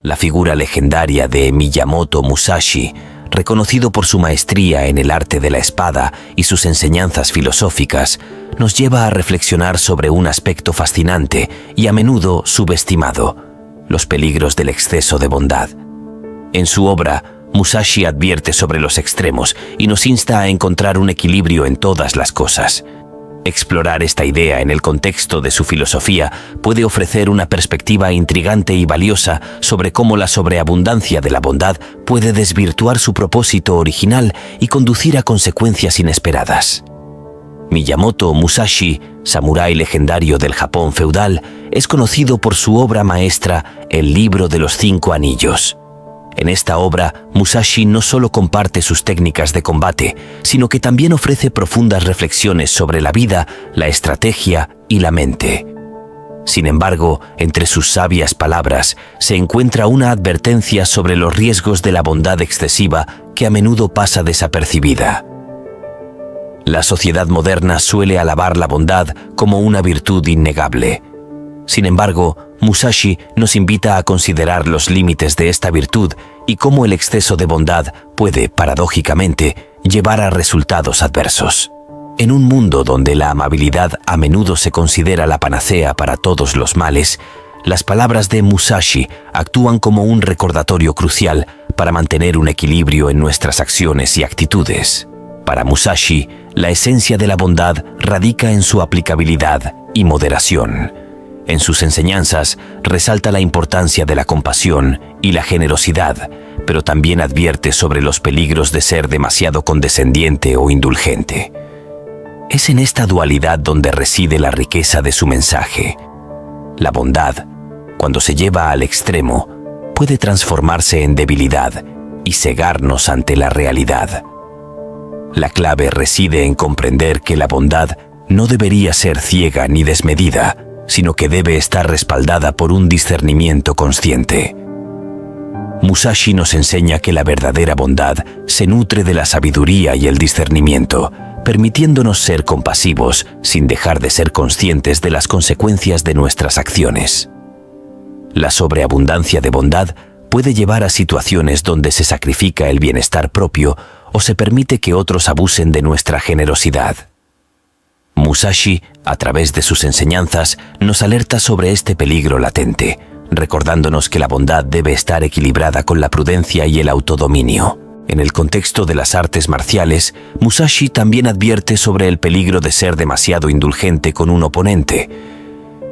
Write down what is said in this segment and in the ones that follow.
La figura legendaria de Miyamoto Musashi, reconocido por su maestría en el arte de la espada y sus enseñanzas filosóficas, nos lleva a reflexionar sobre un aspecto fascinante y a menudo subestimado: los peligros del exceso de bondad. En su obra, Musashi advierte sobre los extremos y nos insta a encontrar un equilibrio en todas las cosas. Explorar esta idea en el contexto de su filosofía puede ofrecer una perspectiva intrigante y valiosa sobre cómo la sobreabundancia de la bondad puede desvirtuar su propósito original y conducir a consecuencias inesperadas. Miyamoto Musashi, samurái legendario del Japón feudal, es conocido por su obra maestra, El Libro de los 5 Anillos. En esta obra, Musashi no solo comparte sus técnicas de combate, sino que también ofrece profundas reflexiones sobre la vida, la estrategia y la mente. Sin embargo, entre sus sabias palabras se encuentra una advertencia sobre los riesgos de la bondad excesiva que a menudo pasa desapercibida. La sociedad moderna suele alabar la bondad como una virtud innegable. Sin embargo, Musashi nos invita a considerar los límites de esta virtud y cómo el exceso de bondad puede, paradójicamente, llevar a resultados adversos. En un mundo donde la amabilidad a menudo se considera la panacea para todos los males, las palabras de Musashi actúan como un recordatorio crucial para mantener un equilibrio en nuestras acciones y actitudes. Para Musashi, la esencia de la bondad radica en su aplicabilidad y moderación. En sus enseñanzas resalta la importancia de la compasión y la generosidad, pero también advierte sobre los peligros de ser demasiado condescendiente o indulgente. Es en esta dualidad donde reside la riqueza de su mensaje. La bondad, cuando se lleva al extremo, puede transformarse en debilidad y cegarnos ante la realidad. La clave reside en comprender que la bondad no debería ser ciega ni desmedida, sino que debe estar respaldada por un discernimiento consciente. Musashi nos enseña que la verdadera bondad se nutre de la sabiduría y el discernimiento, permitiéndonos ser compasivos sin dejar de ser conscientes de las consecuencias de nuestras acciones. La sobreabundancia de bondad puede llevar a situaciones donde se sacrifica el bienestar propio o se permite que otros abusen de nuestra generosidad. Musashi, a través de sus enseñanzas, nos alerta sobre este peligro latente, recordándonos que la bondad debe estar equilibrada con la prudencia y el autodominio. En el contexto de las artes marciales, Musashi también advierte sobre el peligro de ser demasiado indulgente con un oponente.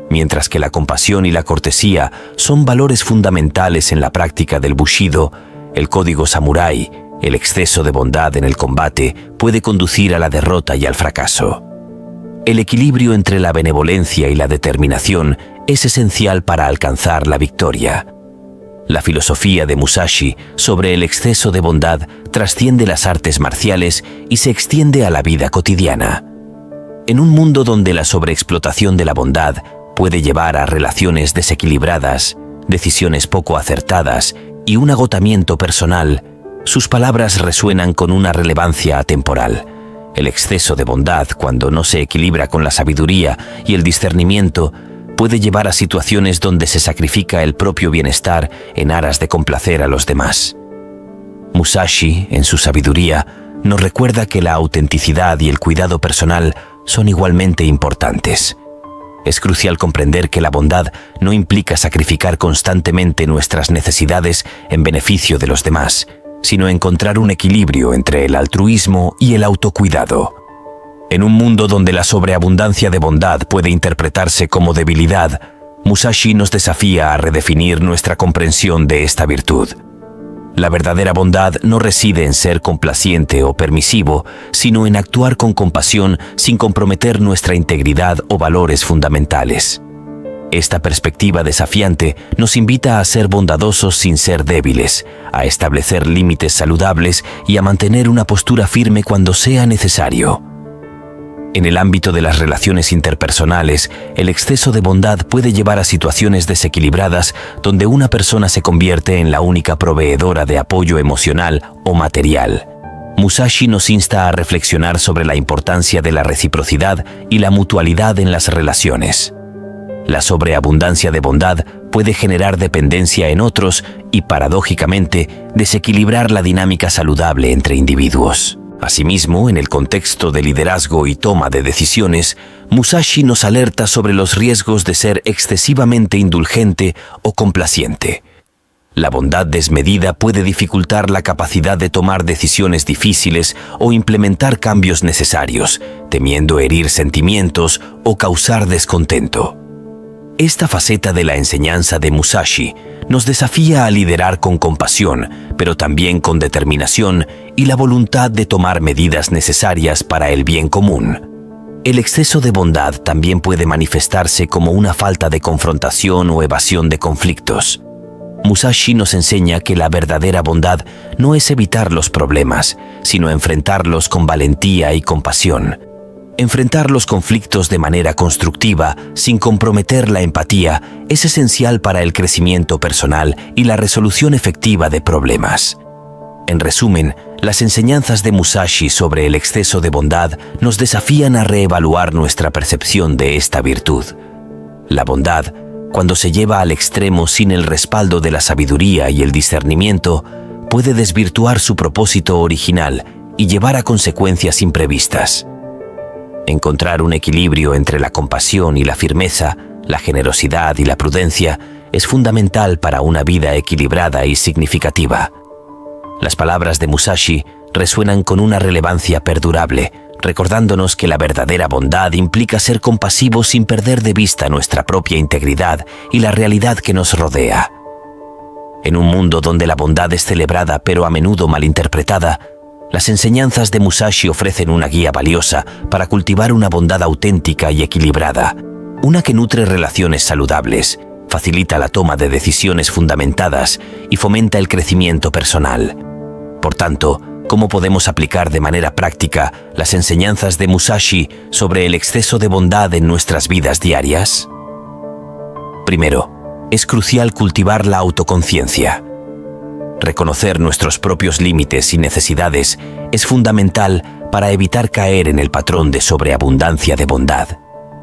Mientras que la compasión y la cortesía son valores fundamentales en la práctica del Bushido, el código samurái, el exceso de bondad en el combate puede conducir a la derrota y al fracaso. El equilibrio entre la benevolencia y la determinación es esencial para alcanzar la victoria. La filosofía de Musashi sobre el exceso de bondad trasciende las artes marciales y se extiende a la vida cotidiana. En un mundo donde la sobreexplotación de la bondad puede llevar a relaciones desequilibradas, decisiones poco acertadas y un agotamiento personal, sus palabras resuenan con una relevancia atemporal. El exceso de bondad, cuando no se equilibra con la sabiduría y el discernimiento, puede llevar a situaciones donde se sacrifica el propio bienestar en aras de complacer a los demás. Musashi, en su sabiduría, nos recuerda que la autenticidad y el cuidado personal son igualmente importantes. Es crucial comprender que la bondad no implica sacrificar constantemente nuestras necesidades en beneficio de los demás, sino encontrar un equilibrio entre el altruismo y el autocuidado. En un mundo donde la sobreabundancia de bondad puede interpretarse como debilidad, Musashi nos desafía a redefinir nuestra comprensión de esta virtud. La verdadera bondad no reside en ser complaciente o permisivo, sino en actuar con compasión sin comprometer nuestra integridad o valores fundamentales. Esta perspectiva desafiante nos invita a ser bondadosos sin ser débiles, a establecer límites saludables y a mantener una postura firme cuando sea necesario. En el ámbito de las relaciones interpersonales, el exceso de bondad puede llevar a situaciones desequilibradas donde una persona se convierte en la única proveedora de apoyo emocional o material. Musashi nos insta a reflexionar sobre la importancia de la reciprocidad y la mutualidad en las relaciones. La sobreabundancia de bondad puede generar dependencia en otros y, paradójicamente, desequilibrar la dinámica saludable entre individuos. Asimismo, en el contexto de liderazgo y toma de decisiones, Musashi nos alerta sobre los riesgos de ser excesivamente indulgente o complaciente. La bondad desmedida puede dificultar la capacidad de tomar decisiones difíciles o implementar cambios necesarios, temiendo herir sentimientos o causar descontento. Esta faceta de la enseñanza de Musashi nos desafía a liderar con compasión, pero también con determinación y la voluntad de tomar medidas necesarias para el bien común. El exceso de bondad también puede manifestarse como una falta de confrontación o evasión de conflictos. Musashi nos enseña que la verdadera bondad no es evitar los problemas, sino enfrentarlos con valentía y compasión. Enfrentar los conflictos de manera constructiva, sin comprometer la empatía, es esencial para el crecimiento personal y la resolución efectiva de problemas. En resumen, las enseñanzas de Musashi sobre el exceso de bondad nos desafían a reevaluar nuestra percepción de esta virtud. La bondad, cuando se lleva al extremo sin el respaldo de la sabiduría y el discernimiento, puede desvirtuar su propósito original y llevar a consecuencias imprevistas. Encontrar un equilibrio entre la compasión y la firmeza, la generosidad y la prudencia es fundamental para una vida equilibrada y significativa. Las palabras de Musashi resuenan con una relevancia perdurable, recordándonos que la verdadera bondad implica ser compasivos sin perder de vista nuestra propia integridad y la realidad que nos rodea. En un mundo donde la bondad es celebrada pero a menudo malinterpretada, las enseñanzas de Musashi ofrecen una guía valiosa para cultivar una bondad auténtica y equilibrada, una que nutre relaciones saludables, facilita la toma de decisiones fundamentadas y fomenta el crecimiento personal. Por tanto, ¿cómo podemos aplicar de manera práctica las enseñanzas de Musashi sobre el exceso de bondad en nuestras vidas diarias? Primero, es crucial cultivar la autoconciencia. Reconocer nuestros propios límites y necesidades es fundamental para evitar caer en el patrón de sobreabundancia de bondad.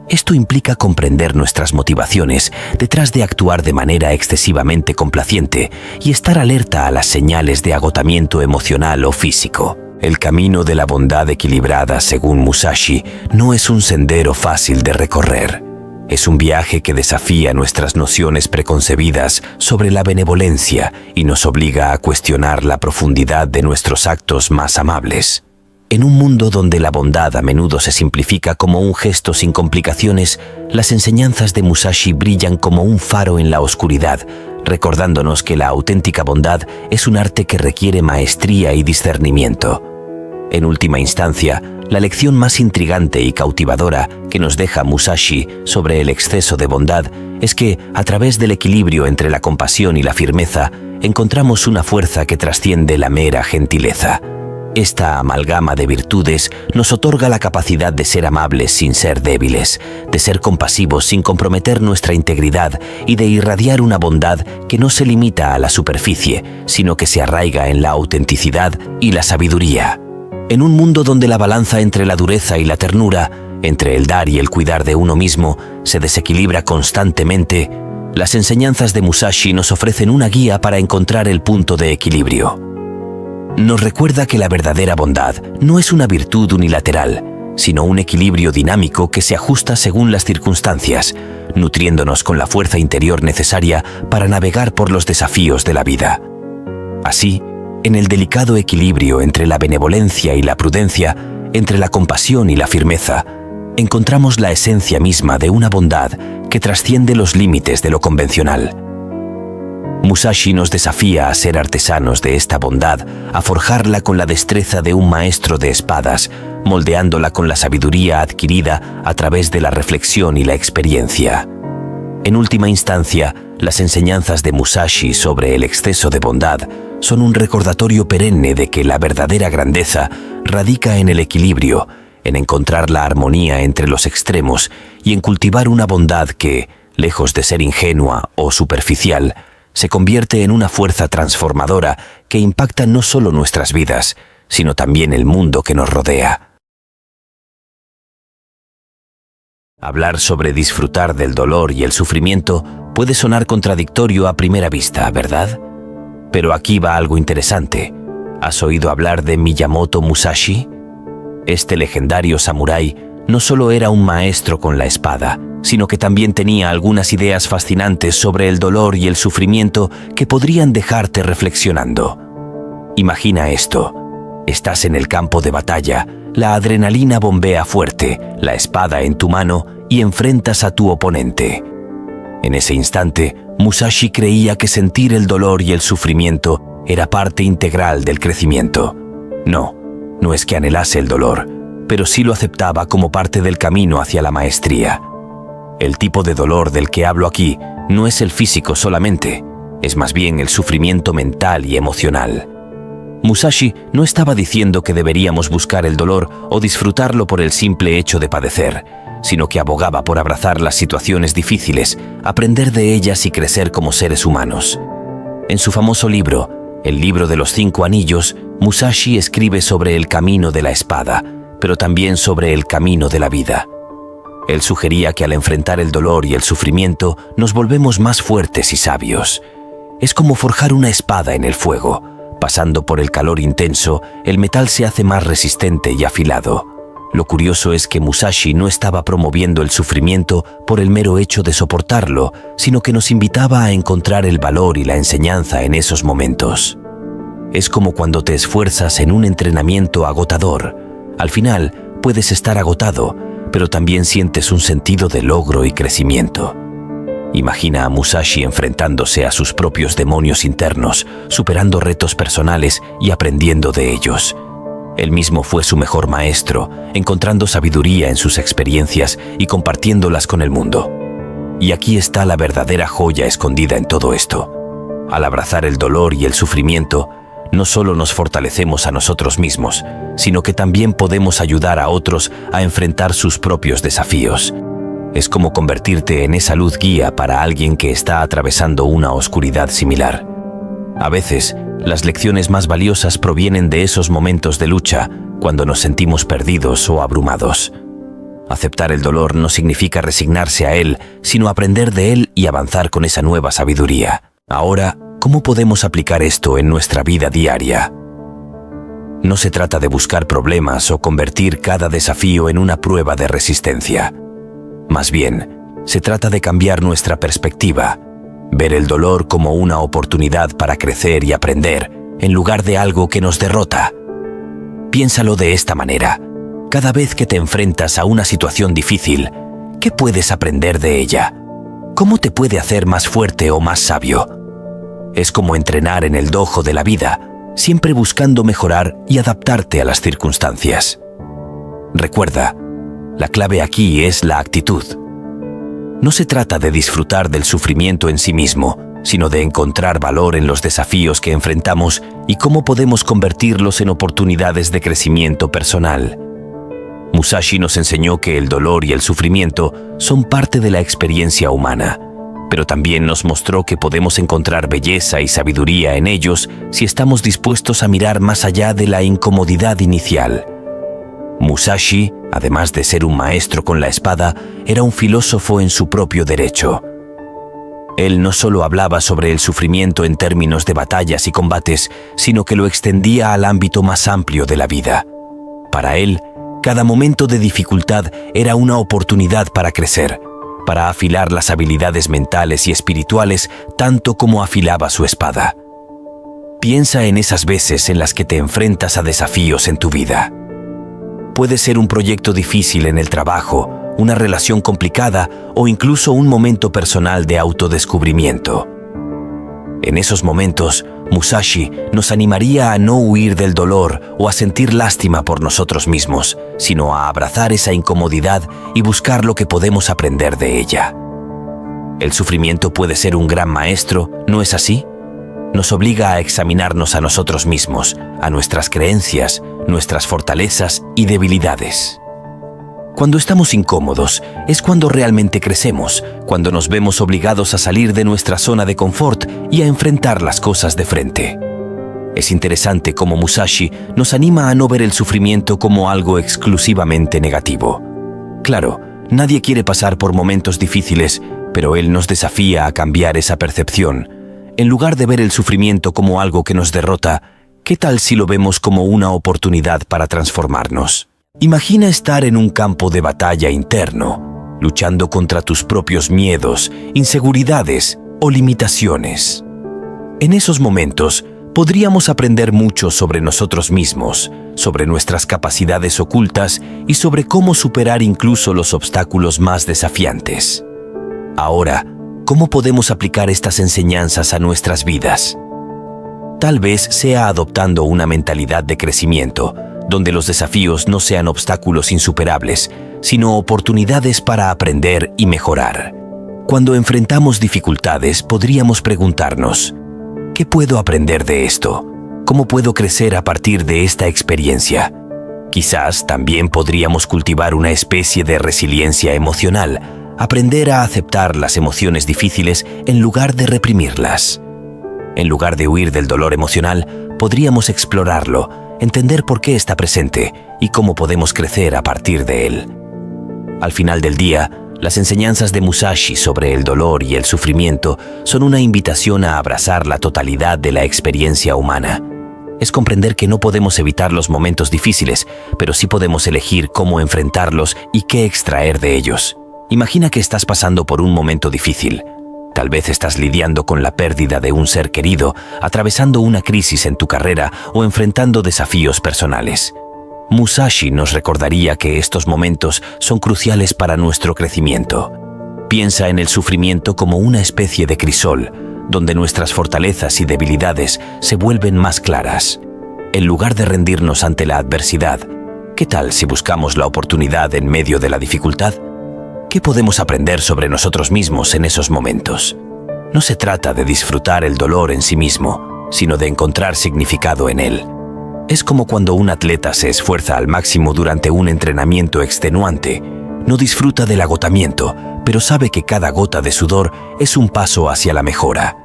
Esto implica comprender nuestras motivaciones detrás de actuar de manera excesivamente complaciente y estar alerta a las señales de agotamiento emocional o físico. El camino de la bondad equilibrada, según Musashi, no es un sendero fácil de recorrer. Es un viaje que desafía nuestras nociones preconcebidas sobre la benevolencia y nos obliga a cuestionar la profundidad de nuestros actos más amables. En un mundo donde la bondad a menudo se simplifica como un gesto sin complicaciones, las enseñanzas de Musashi brillan como un faro en la oscuridad, recordándonos que la auténtica bondad es un arte que requiere maestría y discernimiento. En última instancia, la lección más intrigante y cautivadora que nos deja Musashi sobre el exceso de bondad es que, a través del equilibrio entre la compasión y la firmeza, encontramos una fuerza que trasciende la mera gentileza. Esta amalgama de virtudes nos otorga la capacidad de ser amables sin ser débiles, de ser compasivos sin comprometer nuestra integridad y de irradiar una bondad que no se limita a la superficie, sino que se arraiga en la autenticidad y la sabiduría. En un mundo donde la balanza entre la dureza y la ternura, entre el dar y el cuidar de uno mismo, se desequilibra constantemente, las enseñanzas de Musashi nos ofrecen una guía para encontrar el punto de equilibrio. Nos recuerda que la verdadera bondad no es una virtud unilateral, sino un equilibrio dinámico que se ajusta según las circunstancias, nutriéndonos con la fuerza interior necesaria para navegar por los desafíos de la vida. Así, en el delicado equilibrio entre la benevolencia y la prudencia, entre la compasión y la firmeza, encontramos la esencia misma de una bondad que trasciende los límites de lo convencional. Musashi nos desafía a ser artesanos de esta bondad, a forjarla con la destreza de un maestro de espadas, moldeándola con la sabiduría adquirida a través de la reflexión y la experiencia. En última instancia, las enseñanzas de Musashi sobre el exceso de bondad son un recordatorio perenne de que la verdadera grandeza radica en el equilibrio, en encontrar la armonía entre los extremos y en cultivar una bondad que, lejos de ser ingenua o superficial, se convierte en una fuerza transformadora que impacta no solo nuestras vidas, sino también el mundo que nos rodea. Hablar sobre disfrutar del dolor y el sufrimiento puede sonar contradictorio a primera vista, ¿verdad? Pero aquí va algo interesante. ¿Has oído hablar de Miyamoto Musashi? Este legendario samurái no solo era un maestro con la espada, sino que también tenía algunas ideas fascinantes sobre el dolor y el sufrimiento que podrían dejarte reflexionando. Imagina esto. Estás en el campo de batalla, la adrenalina bombea fuerte, la espada en tu mano y enfrentas a tu oponente. En ese instante, Musashi creía que sentir el dolor y el sufrimiento era parte integral del crecimiento. No es que anhelase el dolor, pero sí lo aceptaba como parte del camino hacia la maestría. El tipo de dolor del que hablo aquí no es el físico solamente, es más bien el sufrimiento mental y emocional. Musashi no estaba diciendo que deberíamos buscar el dolor o disfrutarlo por el simple hecho de padecer, sino que abogaba por abrazar las situaciones difíciles, aprender de ellas y crecer como seres humanos. En su famoso libro, El libro de los 5 anillos, Musashi escribe sobre el camino de la espada, pero también sobre el camino de la vida. Él sugería que al enfrentar el dolor y el sufrimiento nos volvemos más fuertes y sabios. Es como forjar una espada en el fuego. Pasando por el calor intenso, el metal se hace más resistente y afilado. Lo curioso es que Musashi no estaba promoviendo el sufrimiento por el mero hecho de soportarlo, sino que nos invitaba a encontrar el valor y la enseñanza en esos momentos. Es como cuando te esfuerzas en un entrenamiento agotador. Al final, puedes estar agotado, pero también sientes un sentido de logro y crecimiento. Imagina a Musashi enfrentándose a sus propios demonios internos, superando retos personales y aprendiendo de ellos. Él mismo fue su mejor maestro, encontrando sabiduría en sus experiencias y compartiéndolas con el mundo. Y aquí está la verdadera joya escondida en todo esto. Al abrazar el dolor y el sufrimiento, no solo nos fortalecemos a nosotros mismos, sino que también podemos ayudar a otros a enfrentar sus propios desafíos. Es como convertirte en esa luz guía para alguien que está atravesando una oscuridad similar. A veces, las lecciones más valiosas provienen de esos momentos de lucha, cuando nos sentimos perdidos o abrumados. Aceptar el dolor no significa resignarse a él, sino aprender de él y avanzar con esa nueva sabiduría. Ahora, ¿cómo podemos aplicar esto en nuestra vida diaria? No se trata de buscar problemas o convertir cada desafío en una prueba de resistencia. Más bien, se trata de cambiar nuestra perspectiva, ver el dolor como una oportunidad para crecer y aprender, en lugar de algo que nos derrota. Piénsalo de esta manera. Cada vez que te enfrentas a una situación difícil, ¿qué puedes aprender de ella? ¿Cómo te puede hacer más fuerte o más sabio? Es como entrenar en el dojo de la vida, siempre buscando mejorar y adaptarte a las circunstancias. Recuerda, la clave aquí es la actitud. No se trata de disfrutar del sufrimiento en sí mismo, sino de encontrar valor en los desafíos que enfrentamos y cómo podemos convertirlos en oportunidades de crecimiento personal. Musashi nos enseñó que el dolor y el sufrimiento son parte de la experiencia humana, pero también nos mostró que podemos encontrar belleza y sabiduría en ellos si estamos dispuestos a mirar más allá de la incomodidad inicial. Musashi, además de ser un maestro con la espada, era un filósofo en su propio derecho. Él no solo hablaba sobre el sufrimiento en términos de batallas y combates, sino que lo extendía al ámbito más amplio de la vida. Para él, cada momento de dificultad era una oportunidad para crecer, para afilar las habilidades mentales y espirituales tanto como afilaba su espada. Piensa en esas veces en las que te enfrentas a desafíos en tu vida. Puede ser un proyecto difícil en el trabajo, una relación complicada o incluso un momento personal de autodescubrimiento. En esos momentos, Musashi nos animaría a no huir del dolor o a sentir lástima por nosotros mismos, sino a abrazar esa incomodidad y buscar lo que podemos aprender de ella. El sufrimiento puede ser un gran maestro, ¿no es así? Nos obliga a examinarnos a nosotros mismos, a nuestras creencias, nuestras fortalezas y debilidades. Cuando estamos incómodos, es cuando realmente crecemos, cuando nos vemos obligados a salir de nuestra zona de confort y a enfrentar las cosas de frente. Es interesante cómo Musashi nos anima a no ver el sufrimiento como algo exclusivamente negativo. Claro, Nadie quiere pasar por momentos difíciles, pero Él nos desafía a cambiar esa percepción. En lugar de ver el sufrimiento como algo que nos derrota, ¿qué tal si lo vemos como una oportunidad para transformarnos? Imagina estar en un campo de batalla interno, luchando contra tus propios miedos, inseguridades o limitaciones. En esos momentos, podríamos aprender mucho sobre nosotros mismos, sobre nuestras capacidades ocultas y sobre cómo superar incluso los obstáculos más desafiantes. Ahora, ¿cómo podemos aplicar estas enseñanzas a nuestras vidas? Tal vez sea adoptando una mentalidad de crecimiento, donde los desafíos no sean obstáculos insuperables, sino oportunidades para aprender y mejorar. Cuando enfrentamos dificultades, podríamos preguntarnos: ¿qué puedo aprender de esto? ¿Cómo puedo crecer a partir de esta experiencia? Quizás también podríamos cultivar una especie de resiliencia emocional, aprender a aceptar las emociones difíciles en lugar de reprimirlas. En lugar de huir del dolor emocional, podríamos explorarlo, entender por qué está presente y cómo podemos crecer a partir de él. Al final del día, las enseñanzas de Musashi sobre el dolor y el sufrimiento son una invitación a abrazar la totalidad de la experiencia humana. Es comprender que no podemos evitar los momentos difíciles, pero sí podemos elegir cómo enfrentarlos y qué extraer de ellos. Imagina que estás pasando por un momento difícil. Tal vez estás lidiando con la pérdida de un ser querido, atravesando una crisis en tu carrera o enfrentando desafíos personales. Musashi nos recordaría que estos momentos son cruciales para nuestro crecimiento. Piensa en el sufrimiento como una especie de crisol, donde nuestras fortalezas y debilidades se vuelven más claras. En lugar de rendirnos ante la adversidad, ¿qué tal si buscamos la oportunidad en medio de la dificultad? ¿Qué podemos aprender sobre nosotros mismos en esos momentos? No se trata de disfrutar el dolor en sí mismo, sino de encontrar significado en él. Es como cuando un atleta se esfuerza al máximo durante un entrenamiento extenuante. No disfruta del agotamiento, pero sabe que cada gota de sudor es un paso hacia la mejora.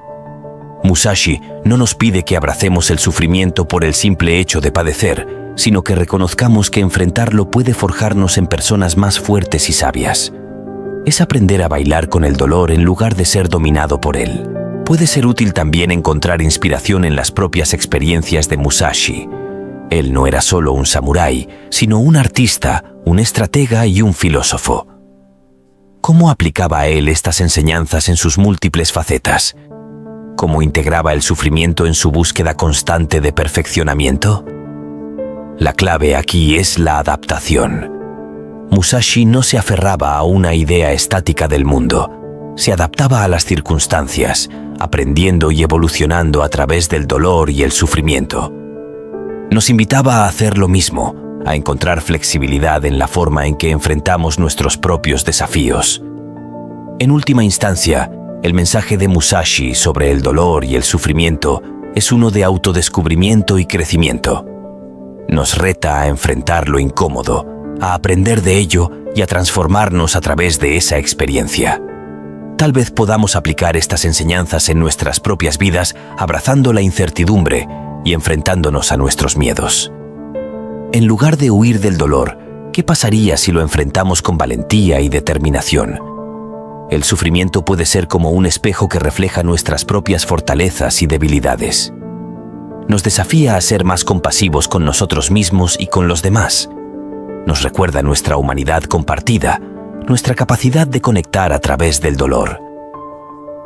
Musashi no nos pide que abracemos el sufrimiento por el simple hecho de padecer, sino que reconozcamos que enfrentarlo puede forjarnos en personas más fuertes y sabias. Es aprender a bailar con el dolor en lugar de ser dominado por él. Puede ser útil también encontrar inspiración en las propias experiencias de Musashi. Él no era solo un samurái, sino un artista, un estratega y un filósofo. ¿Cómo aplicaba él estas enseñanzas en sus múltiples facetas? ¿Cómo integraba el sufrimiento en su búsqueda constante de perfeccionamiento? La clave aquí es la adaptación. Musashi no se aferraba a una idea estática del mundo. Se adaptaba a las circunstancias, aprendiendo y evolucionando a través del dolor y el sufrimiento. Nos invitaba a hacer lo mismo, a encontrar flexibilidad en la forma en que enfrentamos nuestros propios desafíos. En última instancia, el mensaje de Musashi sobre el dolor y el sufrimiento es uno de autodescubrimiento y crecimiento. Nos reta a enfrentar lo incómodo, a aprender de ello y a transformarnos a través de esa experiencia. Tal vez podamos aplicar estas enseñanzas en nuestras propias vidas, abrazando la incertidumbre y enfrentándonos a nuestros miedos. En lugar de huir del dolor, ¿qué pasaría si lo enfrentamos con valentía y determinación? El sufrimiento puede ser como un espejo que refleja nuestras propias fortalezas y debilidades. Nos desafía a ser más compasivos con nosotros mismos y con los demás. Nos recuerda nuestra humanidad compartida, nuestra capacidad de conectar a través del dolor.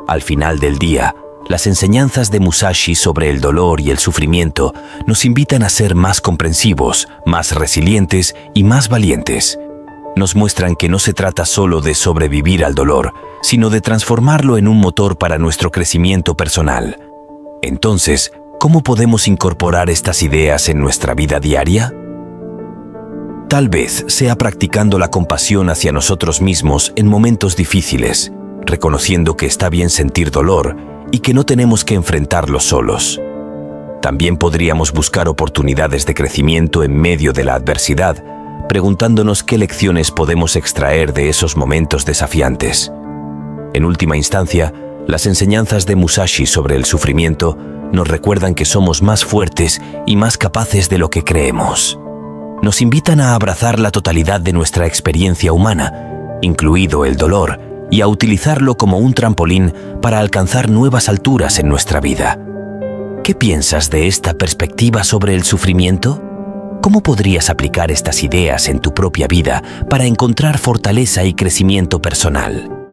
Al final del día, las enseñanzas de Musashi sobre el dolor y el sufrimiento nos invitan a ser más comprensivos, más resilientes y más valientes. Nos muestran que no se trata solo de sobrevivir al dolor, sino de transformarlo en un motor para nuestro crecimiento personal. Entonces, ¿cómo podemos incorporar estas ideas en nuestra vida diaria? Tal vez sea practicando la compasión hacia nosotros mismos en momentos difíciles, reconociendo que está bien sentir dolor y que no tenemos que enfrentarlo solos. También podríamos buscar oportunidades de crecimiento en medio de la adversidad, preguntándonos qué lecciones podemos extraer de esos momentos desafiantes. En última instancia, las enseñanzas de Musashi sobre el sufrimiento nos recuerdan que somos más fuertes y más capaces de lo que creemos. Nos invitan a abrazar la totalidad de nuestra experiencia humana incluido el dolor, y a utilizarlo como un trampolín para alcanzar nuevas alturas en nuestra vida. ¿Qué piensas de esta perspectiva sobre el sufrimiento? ¿Cómo podrías aplicar estas ideas en tu propia vida para encontrar fortaleza y crecimiento personal?